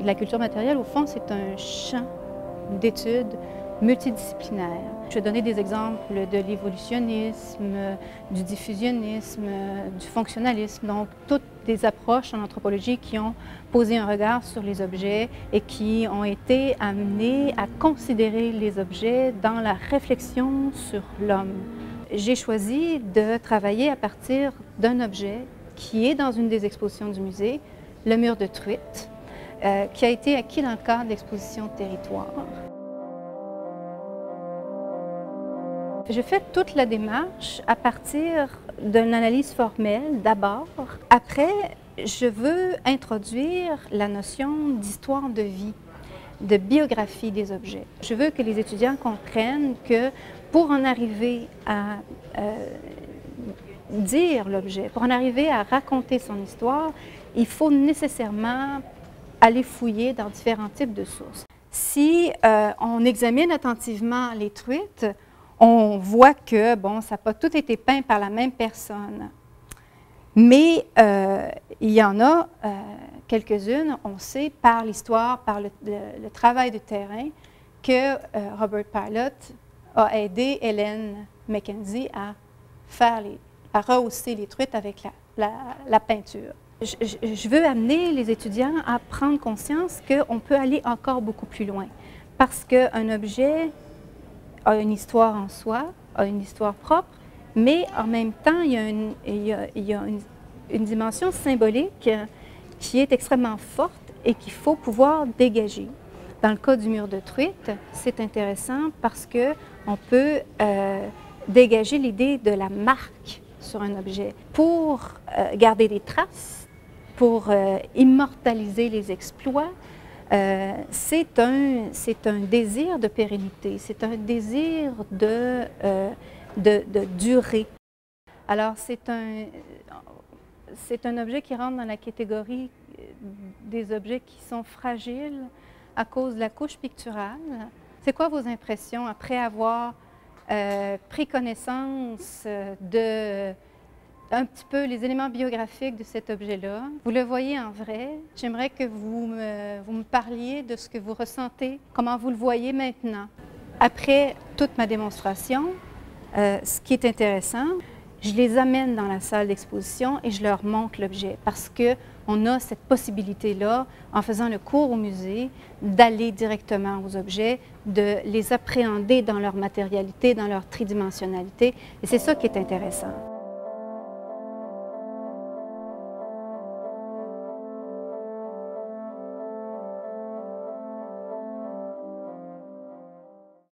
La culture matérielle, au fond, c'est un champ d'études multidisciplinaire. Je vais donner des exemples de l'évolutionnisme, du diffusionnisme, du fonctionnalisme, donc toutes des approches en anthropologie qui ont posé un regard sur les objets et qui ont été amenées à considérer les objets dans la réflexion sur l'homme. J'ai choisi de travailler à partir d'un objet qui est dans une des expositions du musée, le mur de truite, qui a été acquis dans le cadre de l'exposition Territoire. Je fais toute la démarche à partir d'une analyse formelle d'abord. Après, je veux introduire la notion d'histoire de vie, de biographie des objets. Je veux que les étudiants comprennent que pour en arriver à dire l'objet, pour en arriver à raconter son histoire, il faut nécessairement aller fouiller dans différents types de sources. Si on examine attentivement les truites, on voit que, bon, ça n'a pas tout été peint par la même personne. Mais il y en a quelques-unes, on sait par l'histoire, par le travail de terrain, que Robert Pilot a aidé Hélène Mackenzie à rehausser les truites avec la peinture. Je veux amener les étudiants à prendre conscience qu'on peut aller encore beaucoup plus loin, parce qu'un objet a une histoire en soi, a une histoire propre, mais en même temps, il y a une dimension symbolique qui est extrêmement forte et qu'il faut pouvoir dégager. Dans le cas du mur de truite, c'est intéressant parce qu'on peut dégager l'idée de la marque sur un objet pour garder des traces, pour immortaliser les exploits. C'est un désir de pérennité, c'est un désir de durée. Alors, c'est un objet qui rentre dans la catégorie des objets qui sont fragiles à cause de la couche picturale. C'est quoi vos impressions après avoir pris connaissance un petit peu les éléments biographiques de cet objet-là? Vous le voyez en vrai. J'aimerais que vous me parliez de ce que vous ressentez, comment vous le voyez maintenant. Après toute ma démonstration, ce qui est intéressant, je les amène dans la salle d'exposition et je leur montre l'objet parce qu'on a cette possibilité-là, en faisant le cours au musée, d'aller directement aux objets, de les appréhender dans leur matérialité, dans leur tridimensionnalité. Et c'est ça qui est intéressant.